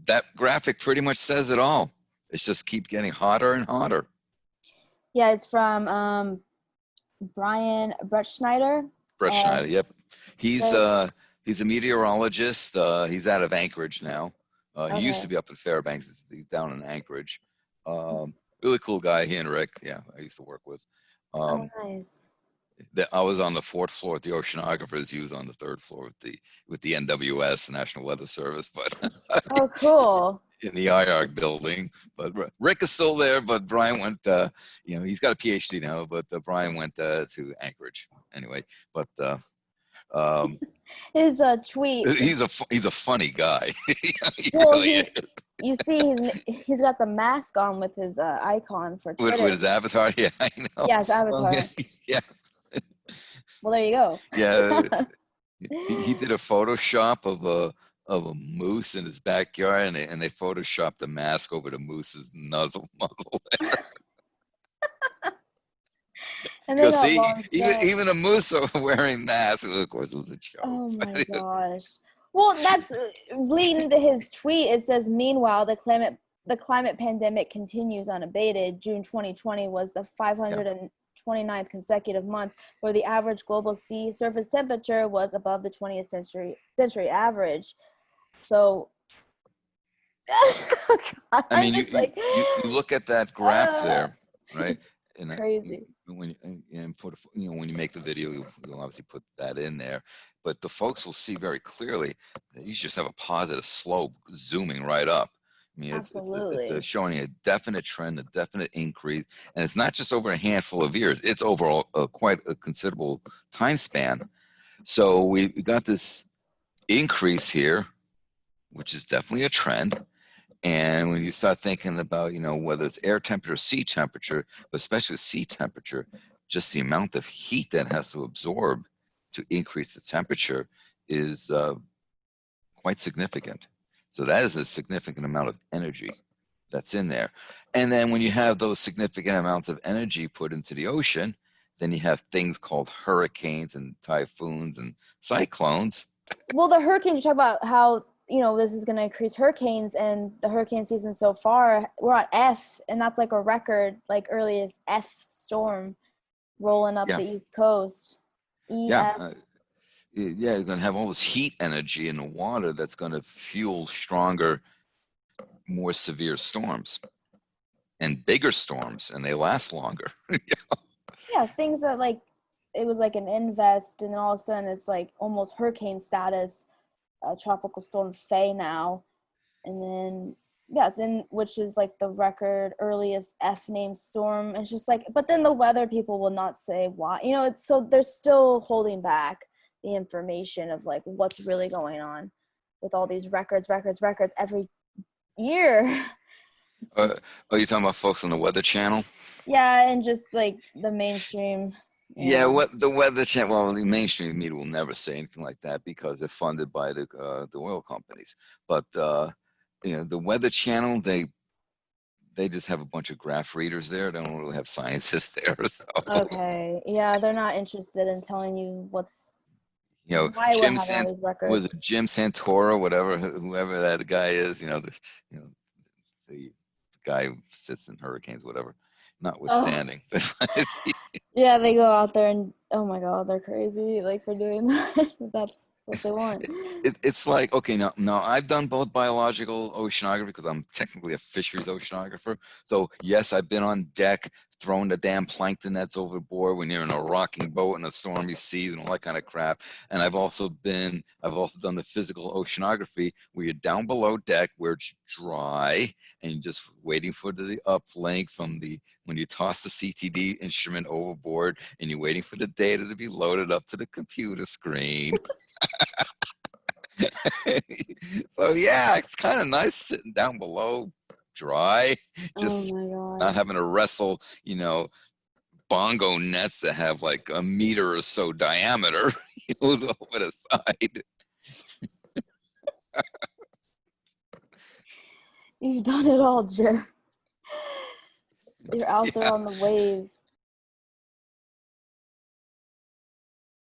that graphic pretty much says it all. It's just keep getting hotter and hotter. Yeah, it's from Brian Brettschneider. Brett Schneider, yep. He's So, a meteorologist. He's out of Anchorage now. He used to okay. be up in Fairbanks. He's down in Anchorage. Really cool guy. He and Rick, yeah, I used to work with. Oh, nice. I was on the 4th floor with the oceanographers. He was on the 3rd floor with the NWS, National Weather Service, but Oh, cool. in the IARC building. But Rick is still there. But Brian went. He's got a PhD now. But Brian went to Anchorage anyway. But um, His tweet. he's a funny guy. He Well, really is. you see, he's got the mask on with his icon for Twitter. With his avatar. Yeah, I know. Yeah, his avatar. Yeah. Well, there you go. Yeah. He did a Photoshop of a moose in his backyard, and they photoshopped the mask over the moose's muzzle. And You they go, got see, long even a moose are wearing masks. Of course, it was a joke. Oh my gosh. Well, that's leading to his tweet. It says, meanwhile, the climate pandemic continues unabated. June 2020 was the 529th consecutive month where the average global sea surface temperature was above the 20th century average. So, God, I mean, you look at that graph there, right? And crazy. when you make the video, you'll obviously put that in there. But the folks will see very clearly that you just have a positive slope zooming right up. I mean, it's showing a definite trend, a definite increase, and it's not just over a handful of years. It's overall quite a considerable time span. So we got this increase here, which is definitely a trend. And when you start thinking about, whether it's air temperature, sea temperature, but especially sea temperature, just the amount of heat that has to absorb to increase the temperature is quite significant. So that is a significant amount of energy that's in there. And then when you have those significant amounts of energy put into the ocean, then you have things called hurricanes and typhoons and cyclones. Well, the hurricanes, you talk about how this is going to increase hurricanes, and the hurricane season so far, we're at F, and that's like a record, like earliest F storm rolling up the East Coast. Yeah, you're going to have all this heat energy in the water that's going to fuel stronger, more severe storms and bigger storms, and they last longer. Yeah, things that it was like an invest, and then all of a sudden it's like almost hurricane status. Tropical storm Faye now, and then which is like the record earliest F named storm. It's just like, but then the weather people will not say why. So they're still holding back the information of like what's really going on with all these records every year. Are you talking about folks on the Weather Channel? Yeah, and just like the mainstream. Yeah, what the Weather Channel? Well, the mainstream media will never say anything like that because they're funded by the oil companies. But the Weather Channel, they just have a bunch of graph readers there. They don't really have scientists there. So. Okay, yeah, they're not interested in telling you what's. Why Jim we're having all these records. Was it Jim Santoro, whoever that guy is? The guy who sits in hurricanes, whatever. Notwithstanding. Oh. Yeah, they go out there and oh my God, they're crazy for doing that. That's what they want. It's like, okay, now I've done both biological oceanography because I'm technically a fisheries oceanographer. So yes, I've been on deck throwing the damn plankton that's overboard when you're in a rocking boat in a stormy seas and all that kind of crap. And I've also done the physical oceanography where you're down below deck where it's dry and you're just waiting for the uplink when you toss the CTD instrument overboard and you're waiting for the data to be loaded up to the computer screen. So yeah, it's kind of nice sitting down below, dry, just not having to wrestle, bongo nets that have like a meter or so diameter, over the side. You've done it all, Jim. You're out there on the waves.